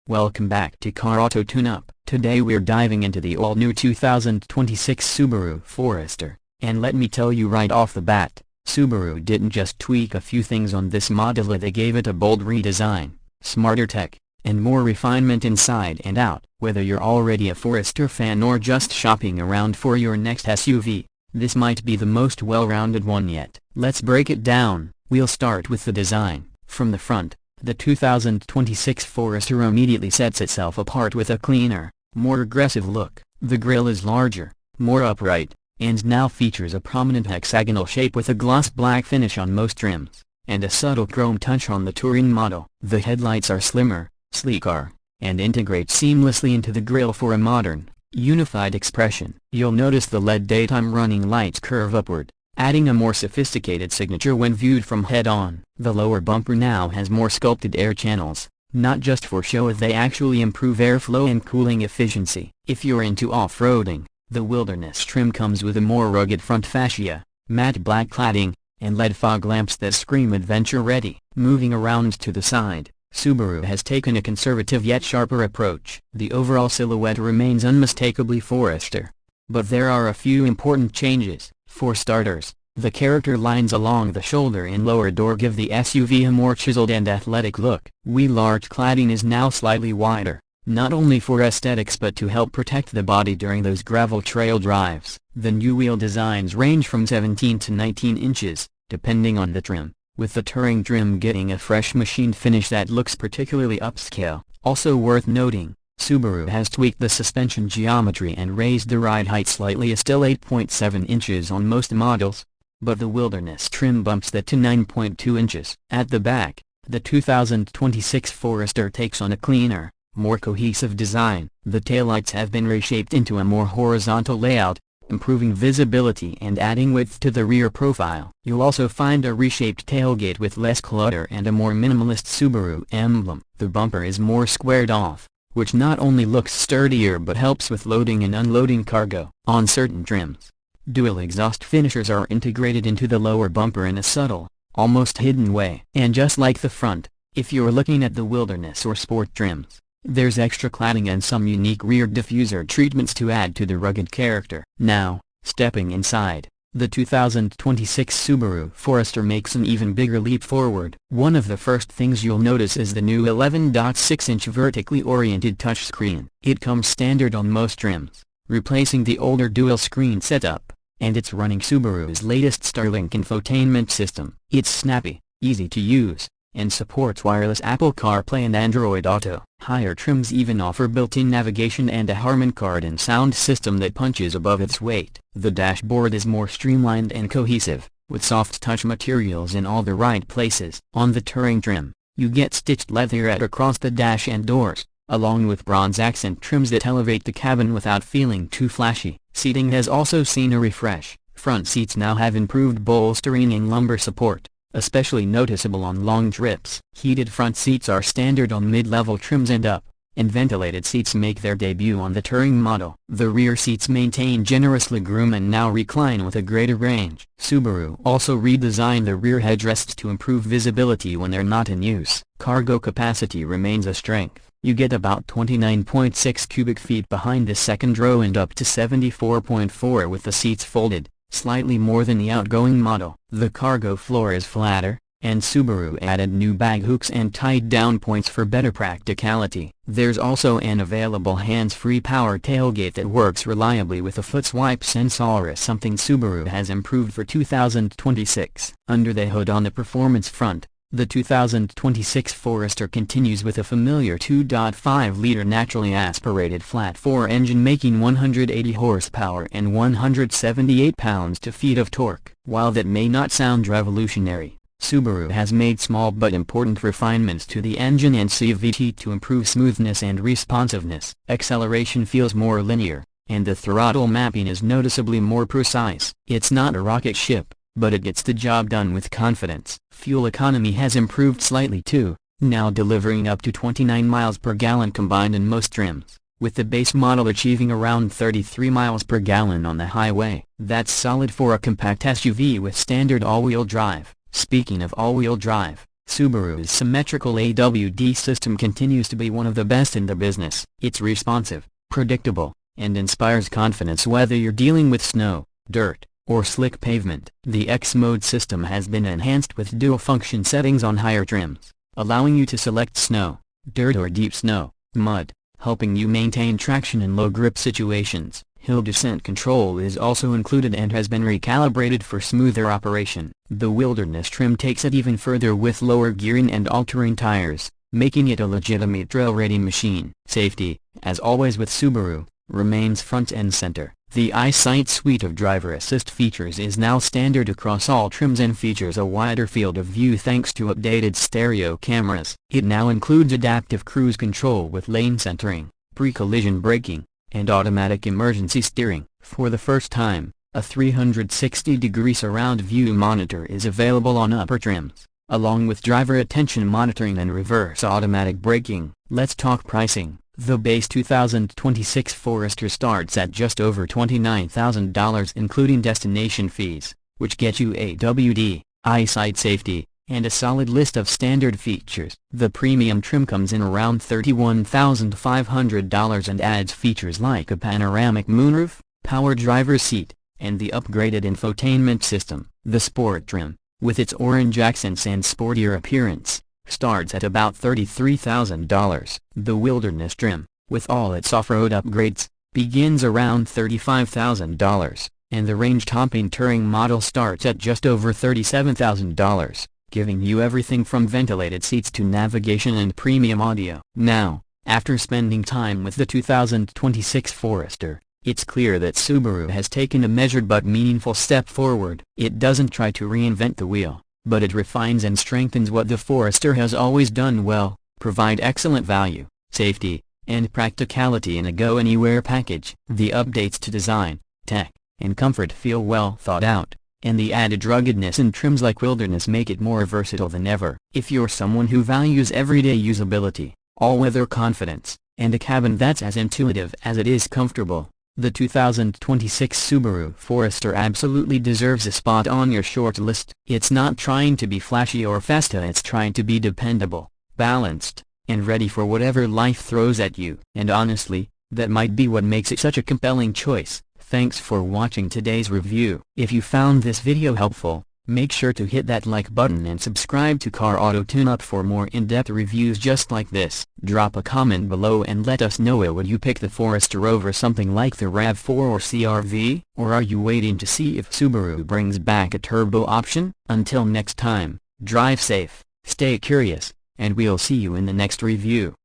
Welcome back to Car Auto Tune-Up. Today we're diving into the all-new 2026 Subaru Forester, and let me tell you right off the bat, Subaru didn't just tweak a few things on this model, they gave it a bold redesign, smarter tech, and more refinement inside and out. Whether you're already a Forester fan or just shopping around for your next SUV, this might be the most well-rounded one yet. Let's break it down. We'll start with the design. From the front, the 2026 Forester immediately sets itself apart with a cleaner, more aggressive look. The grille is larger, more upright, and now features a prominent hexagonal shape with a gloss black finish on most trims, and a subtle chrome touch on the touring model. The headlights are slimmer, sleeker, and integrate seamlessly into the grille for a modern, unified expression. You'll notice the LED daytime running lights curve upward, adding a more sophisticated signature when viewed from head-on. The lower bumper now has more sculpted air channels, not just for show, they actually improve airflow and cooling efficiency. If you're into off-roading, the Wilderness trim comes with a more rugged front fascia, matte black cladding, and LED fog lamps that scream adventure-ready. Moving around to the side, Subaru has taken a conservative yet sharper approach. The overall silhouette remains unmistakably Forester, but there are a few important changes. For starters, the character lines along the shoulder and lower door give the SUV a more chiseled and athletic look. Wheel arch cladding is now slightly wider, not only for aesthetics but to help protect the body during those gravel trail drives. The new wheel designs range from 17 to 19 inches, depending on the trim, with the touring trim getting a fresh machined finish that looks particularly upscale. Also worth noting, Subaru has tweaked the suspension geometry and raised the ride height slightly, still 8.7 inches on most models, but the Wilderness trim bumps that to 9.2 inches. At the back, the 2026 Forester takes on a cleaner, more cohesive design. The taillights have been reshaped into a more horizontal layout, improving visibility and adding width to the rear profile. You'll also find a reshaped tailgate with less clutter and a more minimalist Subaru emblem. The bumper is more squared off, which not only looks sturdier but helps with loading and unloading cargo. On certain trims, dual exhaust finishers are integrated into the lower bumper in a subtle, almost hidden way. And just like the front, if you're looking at the Wilderness or Sport trims, there's extra cladding and some unique rear diffuser treatments to add to the rugged character. Now, stepping inside, the 2026 Subaru Forester makes an even bigger leap forward. One of the first things you'll notice is the new 11.6-inch vertically oriented touchscreen. It comes standard on most trims, replacing the older dual-screen setup, and it's running Subaru's latest Starlink infotainment system. It's snappy, easy to use, and supports wireless Apple CarPlay and Android Auto. Higher trims even offer built-in navigation and a Harman Kardon sound system that punches above its weight. The dashboard is more streamlined and cohesive, with soft-touch materials in all the right places. On the touring trim, you get stitched leatherette across the dash and doors, along with bronze accent trims that elevate the cabin without feeling too flashy. Seating has also seen a refresh. Front seats now have improved bolstering and lumbar support, especially noticeable on long trips. Heated front seats are standard on mid-level trims and up, and ventilated seats make their debut on the touring model. The rear seats maintain generous legroom and now recline with a greater range. Subaru also redesigned the rear headrests to improve visibility when they're not in use. Cargo capacity remains a strength. You get about 29.6 cubic feet behind the second row and up to 74.4 with the seats folded, slightly more than the outgoing model. The cargo floor is flatter, and Subaru added new bag hooks and tied-down points for better practicality. There's also an available hands-free power tailgate that works reliably with a foot swipe sensor, something Subaru has improved for 2026. Under the hood on the performance front, the 2026 Forester continues with a familiar 2.5-liter naturally aspirated flat-4 engine making 180 horsepower and 178 pounds-feet of torque. While that may not sound revolutionary, Subaru has made small but important refinements to the engine and CVT to improve smoothness and responsiveness. Acceleration feels more linear, and the throttle mapping is noticeably more precise. It's not a rocket ship, but it gets the job done with confidence. Fuel economy has improved slightly too, now delivering up to 29 miles per gallon combined in most trims, with the base model achieving around 33 miles per gallon on the highway. That's solid for a compact SUV with standard all-wheel drive. Speaking of all-wheel drive, Subaru's symmetrical AWD system continues to be one of the best in the business. It's responsive, predictable, and inspires confidence whether you're dealing with snow, dirt, or slick pavement. The X-Mode system has been enhanced with dual-function settings on higher trims, allowing you to select snow, dirt or deep snow, mud, helping you maintain traction in low-grip situations. Hill descent control is also included and has been recalibrated for smoother operation. The wilderness trim takes it even further with lower gearing and all-terrain tires, making it a legitimate trail-ready machine. Safety, as always with Subaru, remains front and center. The EyeSight suite of driver assist features is now standard across all trims and features a wider field of view thanks to updated stereo cameras. It now includes adaptive cruise control with lane centering, pre-collision braking, and automatic emergency steering. For the first time, a 360-degree surround view monitor is available on upper trims, along with driver attention monitoring and reverse automatic braking. Let's talk pricing. The base 2026 Forester starts at just over $29,000 including destination fees, which get you AWD, EyeSight safety, and a solid list of standard features. The premium trim comes in around $31,500 and adds features like a panoramic moonroof, power driver's seat, and the upgraded infotainment system. The sport trim, with its orange accents and sportier appearance, starts at about $33,000. The wilderness trim, with all its off-road upgrades, begins around $35,000, and the range-topping touring model starts at just over $37,000, giving you everything from ventilated seats to navigation and premium audio. Now, after spending time with the 2026 Forester, it's clear that Subaru has taken a measured but meaningful step forward. It doesn't try to reinvent the wheel, but it refines and strengthens what the Forester has always done well: provide excellent value, safety, and practicality in a go-anywhere package. The updates to design, tech, and comfort feel well thought out, and the added ruggedness in trims like Wilderness make it more versatile than ever. If you're someone who values everyday usability, all-weather confidence, and a cabin that's as intuitive as it is comfortable, the 2026 Subaru Forester absolutely deserves a spot on your short list. It's not trying to be flashy or fast, it's trying to be dependable, balanced, and ready for whatever life throws at you. And honestly, that might be what makes it such a compelling choice. Thanks for watching today's review. If you found this video helpful, make sure to hit that like button and subscribe to Car Auto Tune-Up for more in-depth reviews just like this. Drop a comment below and let us know, would you pick the Forester over something like the RAV4 or CR-V? Or are you waiting to see if Subaru brings back a turbo option? Until next time, drive safe, stay curious, and we'll see you in the next review.